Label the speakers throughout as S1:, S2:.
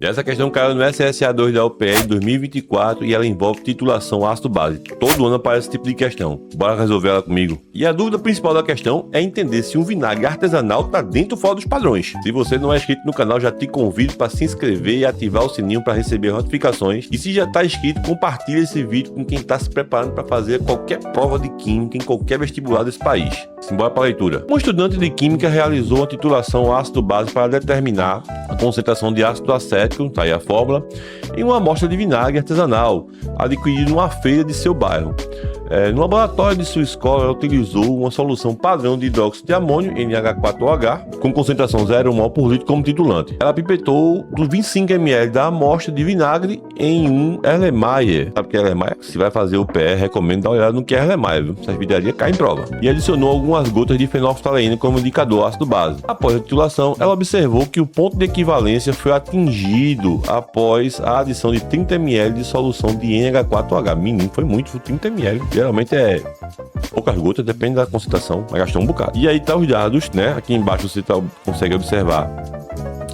S1: E essa questão caiu no SSA2 da UPE em 2024 e ela envolve titulação ácido base. Todo ano aparece esse tipo de questão. Bora resolver ela comigo. E a dúvida principal da questão é entender se um vinagre artesanal está dentro ou fora dos padrões. Se você não é inscrito no canal, já te convido para se inscrever e ativar o sininho para receber notificações. E se já está inscrito, compartilha esse vídeo com quem está se preparando para fazer qualquer prova de química em qualquer vestibular desse país. Simbora para a leitura. Um estudante de química realizou uma titulação ácido-base para determinar a concentração de ácido acético, tá aí a fórmula, em uma amostra de vinagre artesanal, adquirido numa feira de seu bairro. No laboratório de sua escola, ela utilizou uma solução padrão de hidróxido de amônio, NH4OH, com concentração 0,1 mol por litro como titulante. Ela pipetou dos 25 ml da amostra de vinagre em um Erlenmeyer. Sabe o que é Erlenmeyer? Se vai fazer o PE, recomendo dar uma olhada no que é Erlenmeyer, viu? Essas vidarias caem em prova. E adicionou algumas gotas de fenolftaleína como indicador ácido base. Após a titulação, ela observou que o ponto de equivalência foi atingido após a adição de 30 ml de solução de NH4OH. Menino, foi muito, 30 ml. Geralmente é poucas gotas, depende da concentração, mas gastou um bocado. E aí tá os dados, né? Aqui embaixo você consegue observar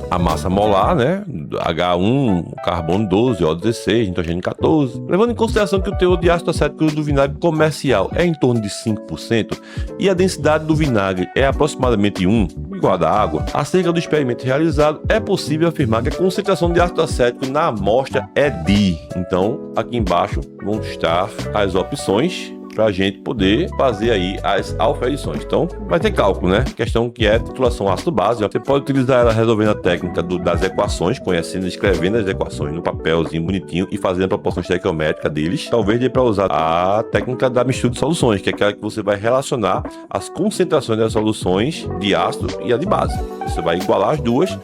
S1: a massa molar, né? H1, carbono 12, O16, nitrogênio 14. Levando em consideração que o teor de ácido acético do vinagre comercial é em torno de 5% e a densidade do vinagre é aproximadamente 1, igual a da água, acerca do experimento realizado, é possível afirmar que a concentração de ácido acético na amostra é de. Então, aqui embaixo vão estar as opções para a gente poder fazer aí as auferições. Então, vai ter cálculo, né? Questão que é titulação ácido-base. Você pode utilizar ela resolvendo a técnica das equações, conhecendo e escrevendo as equações no papelzinho bonitinho e fazendo a proporção estequiométrica deles. Talvez dê para usar a técnica da mistura de soluções, que é aquela que você vai relacionar as concentrações das soluções de ácido e a de base. Você vai igualar as duas,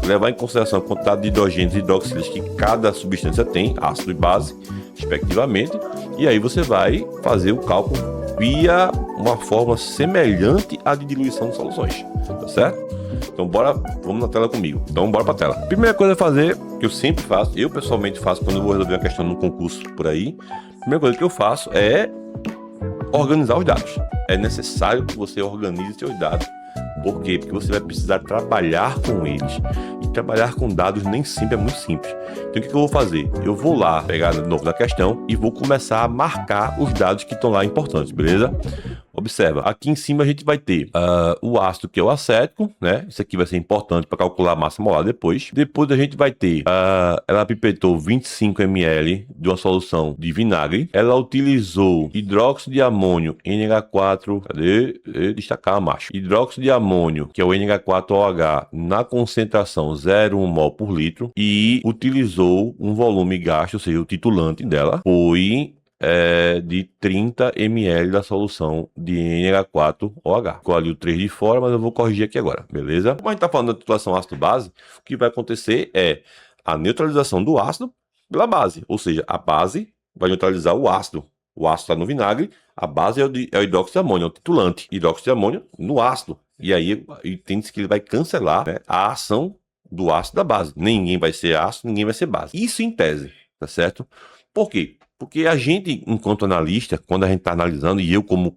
S1: levar em consideração a quantidade de hidrogênios e hidroxilas que cada substância tem, ácido e base, respectivamente, e aí você vai fazer o cálculo via uma forma semelhante à de diluição de soluções, tá certo? Então vamos na tela comigo. Então bora pra tela. Primeira coisa a fazer, que eu sempre faço, eu pessoalmente faço quando eu vou resolver uma questão num concurso por aí, a primeira coisa que eu faço é organizar os dados. É necessário que você organize seus dados. Por quê? Porque você vai precisar trabalhar com eles. E trabalhar com dados nem sempre é muito simples. Então o que eu vou fazer? Eu vou lá pegar de novo da questão e vou começar a marcar os dados que estão lá importantes, beleza? Observa, aqui em cima a gente vai ter o ácido, que é o acético, né? Isso aqui vai ser importante para calcular a massa molar depois. Depois a gente vai ter, ela pipetou 25 ml de uma solução de vinagre. Ela utilizou hidróxido de amônio, NH4, cadê? Destacar, macho. Hidróxido de amônio, que é o NH4OH, na concentração 0,1 mol por litro. E utilizou um volume gasto, ou seja, o titulante dela foi de 30 ml da solução de NH4OH. Colhi o 3 de fora, mas eu vou corrigir aqui agora, beleza? Como a gente está falando da titulação ácido-base, o que vai acontecer é a neutralização do ácido pela base, ou seja, a base vai neutralizar o ácido. O ácido está no vinagre, a base é o hidróxido de amônio, é o titulante. Hidróxido de amônio no ácido. E aí entende-se que ele vai cancelar, né, a ação do ácido da base. Ninguém vai ser ácido, ninguém vai ser base. Isso em tese, tá certo? Por quê? Porque a gente, enquanto analista, quando a gente está analisando, e eu como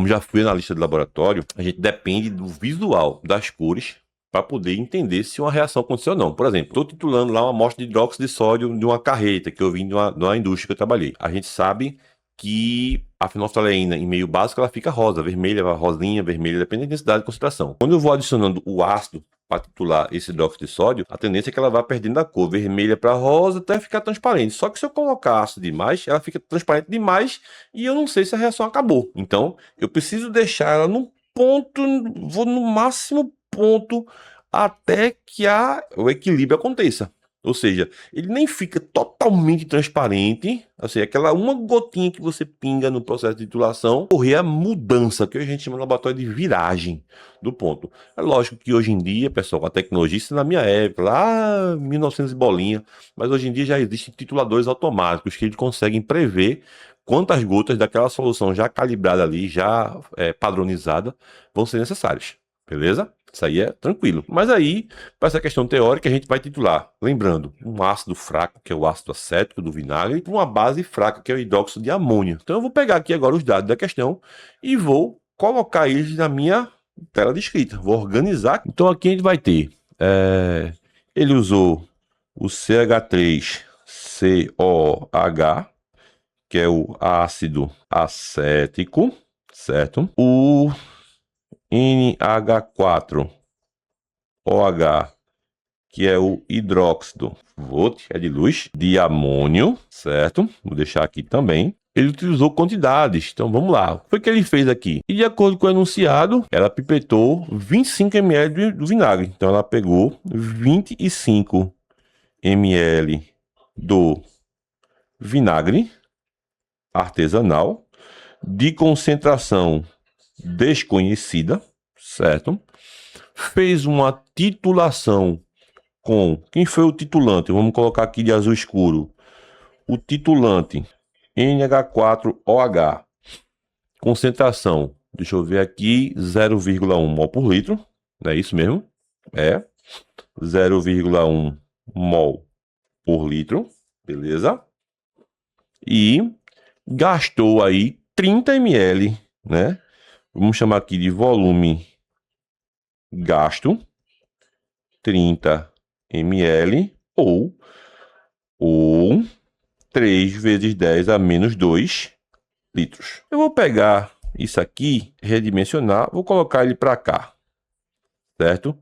S1: já fui analista de laboratório, a gente depende do visual das cores para poder entender se uma reação aconteceu ou não. Por exemplo, estou titulando lá uma amostra de hidróxido de sódio de uma carreta que eu vim de uma indústria que eu trabalhei. A gente sabe que a fenolftaleína em meio básico ela fica rosa, vermelha, rosinha, vermelha, depende da intensidade e concentração. Quando eu vou adicionando o ácido para titular esse hidróxido de sódio, a tendência é que ela vá perdendo a cor vermelha para rosa até ficar transparente. Só que se eu colocar ácido demais, ela fica transparente demais e eu não sei se a reação acabou. Então, eu preciso deixar ela num ponto, vou no máximo ponto até que o equilíbrio aconteça. Ou seja, ele nem fica totalmente transparente, assim, aquela uma gotinha que você pinga no processo de titulação, ocorrer a mudança, que a gente chama no laboratório de viragem do ponto. É lógico que hoje em dia, pessoal, com a tecnologia, isso na minha época, lá 1900 e bolinha, mas hoje em dia já existem tituladores automáticos que eles conseguem prever quantas gotas daquela solução já calibrada ali, já padronizada, vão ser necessárias, beleza? Isso aí é tranquilo. Mas aí, para essa questão teórica, a gente vai titular, lembrando, um ácido fraco, que é o ácido acético do vinagre, e uma base fraca, que é o hidróxido de amônio. Então eu vou pegar aqui agora os dados da questão e vou colocar eles na minha tela de escrita. Vou organizar. Então aqui a gente vai ter, ele usou o CH3COH, que é o ácido acético, certo? O NH4OH, que é o hidróxido, é de luz, de amônio, certo? Vou deixar aqui também. Ele utilizou quantidades, então vamos lá. O que foi que ele fez aqui? E de acordo com o enunciado, ela pipetou 25 ml do vinagre. Então ela pegou 25 ml do vinagre artesanal de concentração desconhecida, certo? Fez uma titulação com... Quem foi o titulante? Vamos colocar aqui de azul escuro. O titulante, NH4OH. Concentração, deixa eu ver aqui, 0,1 mol por litro. Não é isso mesmo? É 0,1 mol por litro. Beleza? E gastou aí 30 ml, né? Vamos chamar aqui de volume gasto. 30 ml ou 3 vezes 10 a menos 2 litros. Eu vou pegar isso aqui, redimensionar, vou colocar ele para cá, certo?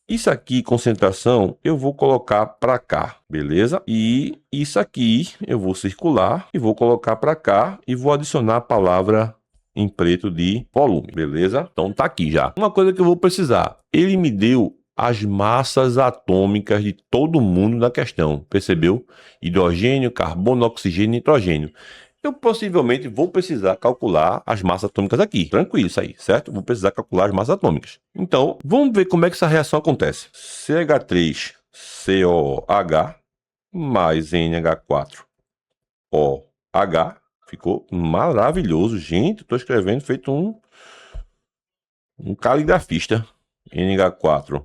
S1: Isso aqui, concentração, eu vou colocar para cá, beleza? E isso aqui eu vou circular e vou colocar para cá e vou adicionar a palavra em preto de volume, beleza? Então tá aqui já. Uma coisa que eu vou precisar, ele me deu as massas atômicas de todo mundo na questão, percebeu? Hidrogênio, carbono, oxigênio e nitrogênio. Eu possivelmente vou precisar calcular as massas atômicas aqui. Tranquilo isso aí, certo? Vou precisar calcular as massas atômicas. Então, vamos ver como é que essa reação acontece. CH3COH mais NH4OH. Ficou maravilhoso. Gente, estou escrevendo feito um caligrafista. NH4OH.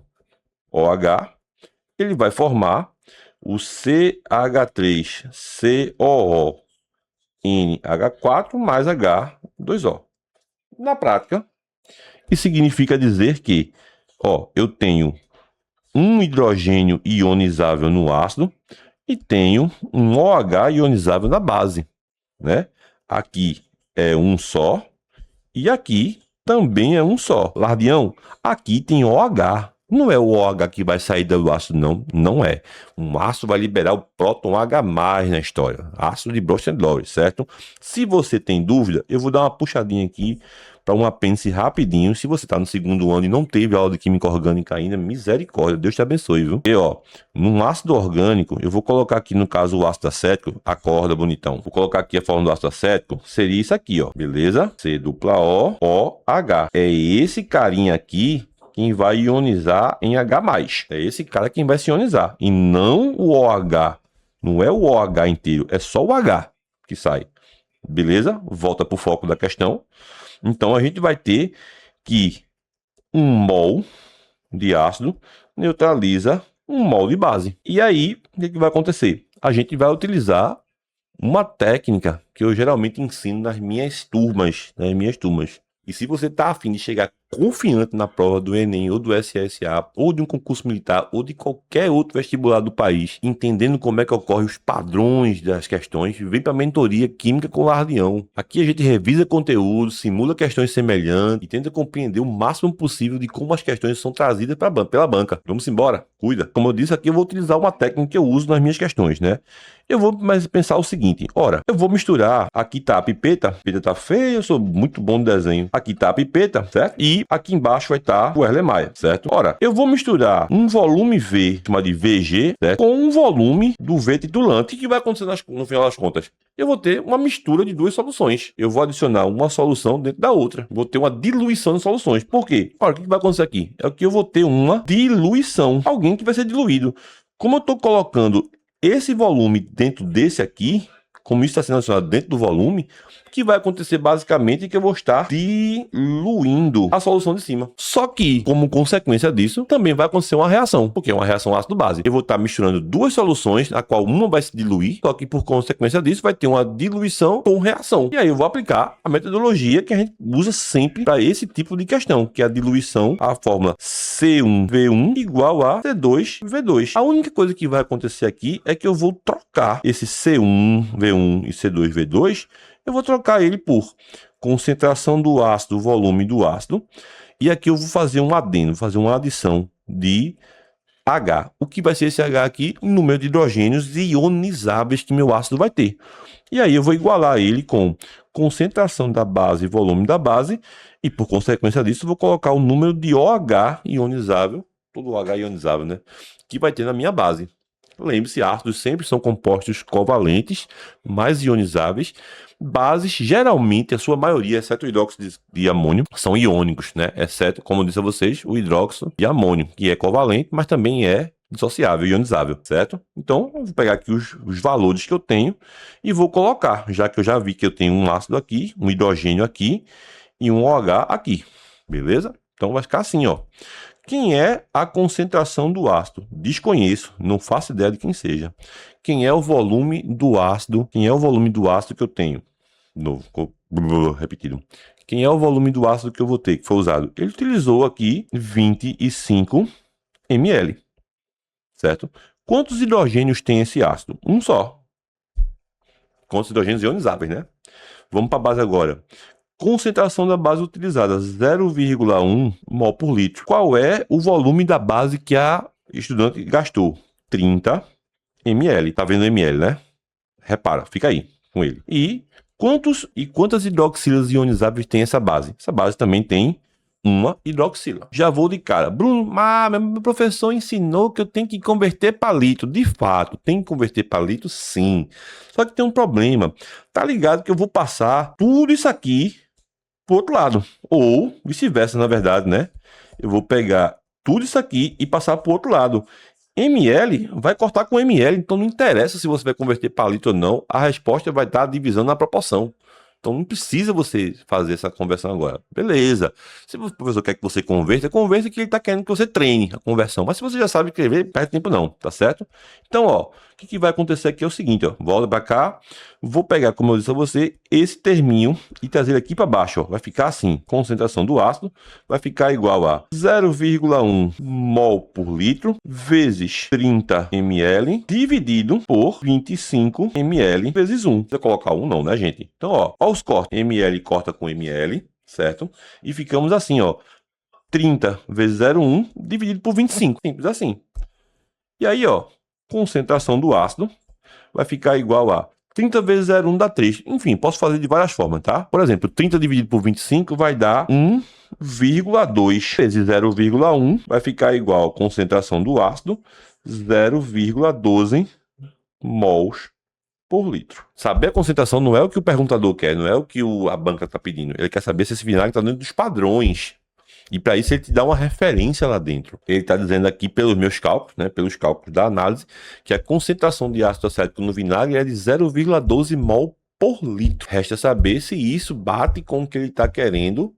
S1: Ele vai formar o CH3COO. NH4 mais H2O. Na prática, isso significa dizer que, eu tenho um hidrogênio ionizável no ácido e tenho um OH ionizável na base, né? Aqui é um só e aqui também é um só. Lardião, aqui tem OH. Não é o OH que vai sair do ácido, não. Não é. Um ácido vai liberar o próton H+ na história. Ácido de Bronsted-Lowry, certo? Se você tem dúvida, eu vou dar uma puxadinha aqui para um apêndice rapidinho. Se você está no segundo ano e não teve aula de química orgânica ainda, misericórdia, Deus te abençoe, viu? E num ácido orgânico, eu vou colocar aqui no caso o ácido acético, acorda bonitão. Vou colocar aqui a forma do ácido acético, seria isso aqui, beleza? C-O-O-H. É esse carinha aqui quem vai ionizar em H+. É esse cara quem vai se ionizar. E não o OH. Não é o OH inteiro. É só o H que sai. Beleza? Volta para o foco da questão. Então, a gente vai ter que 1 mol de ácido neutraliza 1 mol de base. E aí, o que vai acontecer? A gente vai utilizar uma técnica que eu geralmente ensino nas minhas turmas. E se você está afim de chegar confiante na prova do Enem ou do SSA, ou de um concurso militar, ou de qualquer outro vestibular do país, entendendo como é que ocorrem os padrões das questões, vem para a mentoria Química com Lardião. Aqui a gente revisa conteúdo, simula questões semelhantes e tenta compreender o máximo possível de como as questões são trazidas pela banca. Vamos embora, cuida. Como eu disse aqui, eu vou utilizar uma técnica que eu uso nas minhas questões, né? Eu vou mais pensar o seguinte, eu vou misturar, aqui tá a pipeta tá feia, eu sou muito bom no desenho. Aqui tá a pipeta, certo? E aqui embaixo vai estar o Erlenmeyer, certo? Eu vou misturar um volume V, chamado de VG, certo? Com um volume do V titulante. O que vai acontecer no final das contas? Eu vou ter uma mistura de duas soluções. Eu vou adicionar uma solução dentro da outra. Vou ter uma diluição de soluções. Por quê? O que vai acontecer aqui? É que eu vou ter uma diluição. Alguém que vai ser diluído. Como eu estou colocando esse volume dentro desse aqui, como isso está sendo adicionado dentro do volume, o que vai acontecer basicamente é que eu vou estar diluindo a solução de cima. Só que, como consequência disso, também vai acontecer uma reação, porque é uma reação ácido-base. Eu vou estar misturando duas soluções, na qual uma vai se diluir, só que por consequência disso vai ter uma diluição com reação. E aí eu vou aplicar a metodologia que a gente usa sempre para esse tipo de questão, que é a diluição, a fórmula C1V1 igual a C2V2. A única coisa que vai acontecer aqui é que eu vou trocar esse C1V1 e C2V2, eu vou trocar ele por concentração do ácido, volume do ácido, e aqui eu vou fazer um adendo, vou fazer uma adição de H. O que vai ser esse H aqui? O número de hidrogênios ionizáveis que meu ácido vai ter. E aí eu vou igualar ele com concentração da base e volume da base, e por consequência disso eu vou colocar o número de OH ionizável, todo OH ionizável, né? Que vai ter na minha base. Lembre-se, ácidos sempre são compostos covalentes, mais ionizáveis. Bases, geralmente, a sua maioria, exceto o hidróxido de amônio, são iônicos, né? Exceto, como eu disse a vocês, o hidróxido de amônio, que é covalente, mas também é dissociável, ionizável, certo? Então, eu vou pegar aqui os valores que eu tenho e vou colocar, já que eu já vi que eu tenho um ácido aqui, um hidrogênio aqui e um OH aqui, beleza? Então, vai ficar assim, ó. Quem é a concentração do ácido? Desconheço, não faço ideia de quem seja. Quem é o volume do ácido? Quem é o volume do ácido que eu tenho? Novo, repetido. Quem é o volume do ácido que eu vou ter, que foi usado? Ele utilizou aqui 25 ml, certo? Quantos hidrogênios tem esse ácido? Um só. Quantos hidrogênios ionizáveis, né? Vamos para a base agora. Concentração da base utilizada, 0,1 mol por litro. Qual é o volume da base que a estudante gastou? 30 ml. Tá vendo ml, né? Repara, fica aí com ele. E quantas hidroxilas ionizáveis tem essa base? Essa base também tem uma hidroxila. Já vou de cara. Bruno, meu professor ensinou que eu tenho que converter para litro. De fato, tem que converter para litro, sim. Só que tem um problema. Tá ligado que eu vou passar tudo isso aqui pro outro lado. Ou vice-versa, na verdade, né? Eu vou pegar tudo isso aqui e passar pro outro lado. ml vai cortar com ml, então não interessa se você vai converter para litro ou não, a resposta vai estar divisão na proporção. Então não precisa você fazer essa conversão agora. Beleza. Se o professor quer que você converta que ele está querendo que você treine a conversão. Mas se você já sabe escrever, perde tempo não, tá certo? Então, ó, o que vai acontecer aqui é o seguinte, ó. Volta para cá, vou pegar, como eu disse a você, esse terminho e trazer ele aqui para baixo, ó. Vai ficar assim, concentração do ácido vai ficar igual a 0,1 mol por litro vezes 30 ml dividido por 25 ml vezes 1. Não precisa colocar 1 não, né, gente? Então, ó os cortes. ml corta com ml, certo? E ficamos assim, ó. 30 vezes 0,1 dividido por 25. Simples assim. E aí, ó, concentração do ácido vai ficar igual a 30 vezes 0,1 dá 3. Enfim, posso fazer de várias formas, tá? Por exemplo, 30 dividido por 25 vai dar 1,2 vezes 0,1 vai ficar igual a concentração do ácido 0,12 mols por litro. Saber a concentração não é o que o perguntador quer, não é o que a banca está pedindo. Ele quer saber se esse vinagre está dentro dos padrões. E para isso ele te dá uma referência lá dentro. Ele está dizendo aqui, pelos meus cálculos, né, pelos cálculos da análise, que a concentração de ácido acético no vinagre é de 0,12 mol por litro. Resta saber se isso bate com o que ele está querendo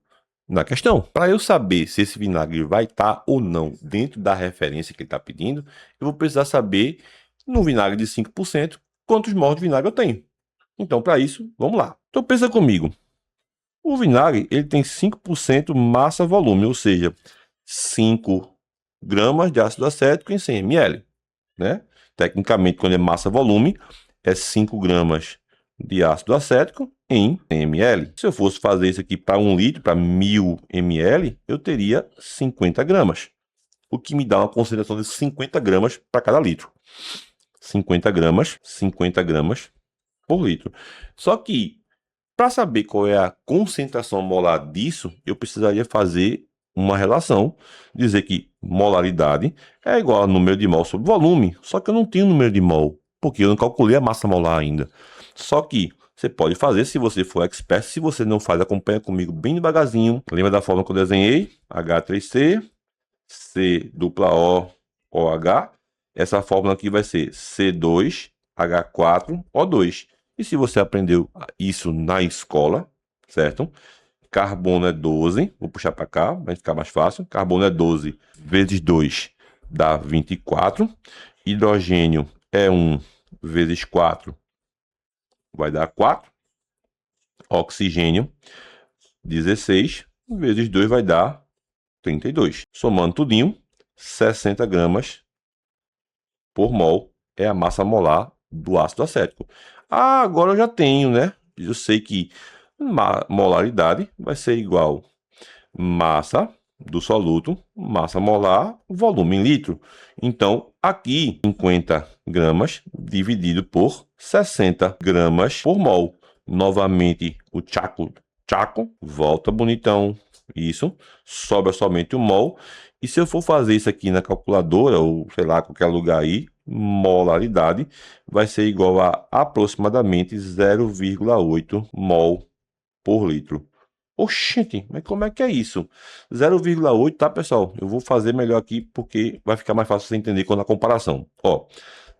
S1: na questão. Para eu saber se esse vinagre vai estar ou não dentro da referência que ele está pedindo, eu vou precisar saber, no vinagre de 5%, quantos mols de vinagre eu tenho. Então, para isso, vamos lá. Então, pensa comigo. O vinagre, ele tem 5% massa-volume, ou seja, 5 gramas de ácido acético em 100 ml, né? Tecnicamente, quando é massa-volume, é 5 gramas de ácido acético em 100 ml. Se eu fosse fazer isso aqui para 1 litro, para 1000 ml, eu teria 50 gramas, o que me dá uma concentração de 50 gramas para cada litro. 50 gramas por litro. Só que, para saber qual é a concentração molar disso, eu precisaria fazer uma relação, dizer que molaridade é igual a número de mol sobre volume, só que eu não tenho número de mol, porque eu não calculei a massa molar ainda. Só que você pode fazer se você for expert, se você não faz, acompanha comigo bem devagarzinho. Lembra da forma que eu desenhei? H3C, C dupla O, OH. Essa fórmula aqui vai ser C2H4O2. E se você aprendeu isso na escola, certo? Carbono é 12, vou puxar para cá, vai ficar mais fácil. Carbono é 12 vezes 2 dá 24. Hidrogênio é 1 vezes 4 vai dar 4. Oxigênio, 16 vezes 2 vai dar 32. Somando tudinho, 60 gramas por mol é a massa molar do ácido acético. Ah, agora eu já tenho, né? Eu sei que molaridade vai ser igual massa do soluto, massa molar, volume em litro. Então, aqui, 50 gramas dividido por 60 gramas por mol. Novamente, o tchaco, volta bonitão. Isso, sobra somente o mol. E se eu for fazer isso aqui na calculadora, ou sei lá, qualquer lugar aí, molaridade vai ser igual a aproximadamente 0,8 mol por litro. Oxente, mas como é que é isso? 0,8, tá, pessoal? Eu vou fazer melhor aqui porque vai ficar mais fácil você entender quando a comparação. Ó,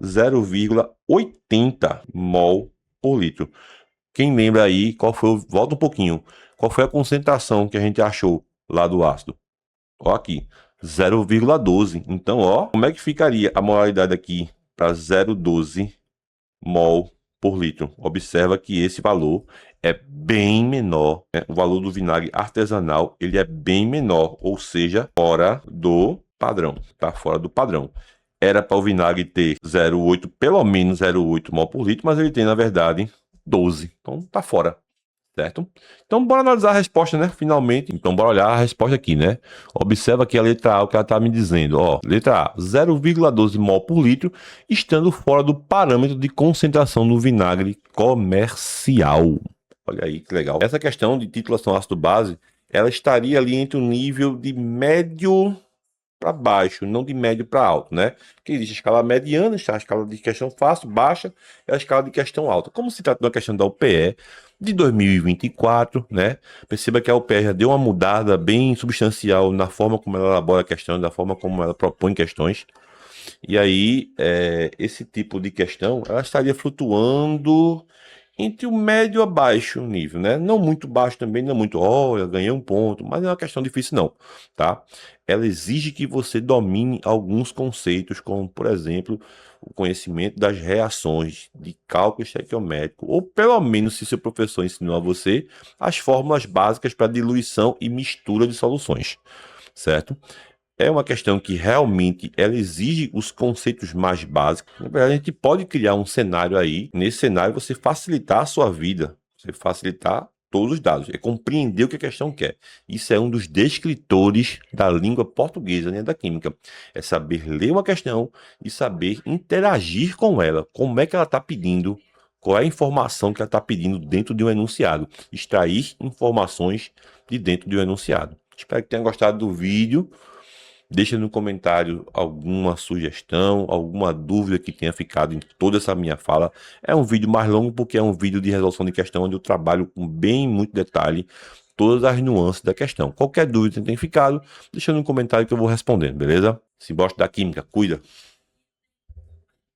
S1: 0,80 mol por litro. Quem lembra aí qual foi volta um pouquinho. Qual foi a concentração que a gente achou lá do ácido? Ó aqui, 0,12. Então, ó, como é que ficaria a molaridade aqui para 0,12 mol por litro? Observa que esse valor é bem menor, né? O valor do vinagre artesanal ele é bem menor, ou seja, fora do padrão, tá? Fora do padrão. Era para o vinagre ter 0,8, pelo menos 0,8 mol por litro, mas ele tem, na verdade, 12. Então, tá fora. Certo? Então, bora analisar a resposta, né? Finalmente. Então, bora olhar a resposta aqui, né? Observa aqui a letra A, o que ela está me dizendo. Ó, letra A, 0,12 mol por litro, estando fora do parâmetro de concentração do vinagre comercial. Olha aí que legal. Essa questão de titulação ácido-base, ela estaria ali entre o nível de médio para baixo, não de médio para alto, né? Porque existe a escala mediana, a escala de questão fácil, baixa, e a escala de questão alta. Como se trata de uma questão da UPE de 2024, né? Perceba que a UPE já deu uma mudada bem substancial na forma como ela elabora questões, da forma como ela propõe questões. E aí, esse tipo de questão, ela estaria flutuando entre o médio a baixo nível, né? Não muito baixo também, não muito, olha, ganhei um ponto, mas não é uma questão difícil não, tá? Ela exige que você domine alguns conceitos, como, por exemplo, o conhecimento das reações de cálculo estequiométrico, ou pelo menos, se seu professor ensinou a você, as fórmulas básicas para diluição e mistura de soluções, certo? É uma questão que realmente ela exige os conceitos mais básicos. Na verdade, a gente pode criar um cenário aí. Nesse cenário, você facilitar a sua vida. Você facilitar todos os dados. É compreender o que a questão quer. Isso é um dos descritores da língua portuguesa, né, da química. É saber ler uma questão e saber interagir com ela. Como é que ela está pedindo? Qual é a informação que ela está pedindo dentro de um enunciado? Extrair informações de dentro de um enunciado. Espero que tenha gostado do vídeo. Deixa no comentário alguma sugestão, alguma dúvida que tenha ficado em toda essa minha fala. É um vídeo mais longo porque é um vídeo de resolução de questão onde eu trabalho com bem muito detalhe todas as nuances da questão. Qualquer dúvida que tenha ficado, deixa no comentário que eu vou respondendo, beleza? Se gosta da química, cuida!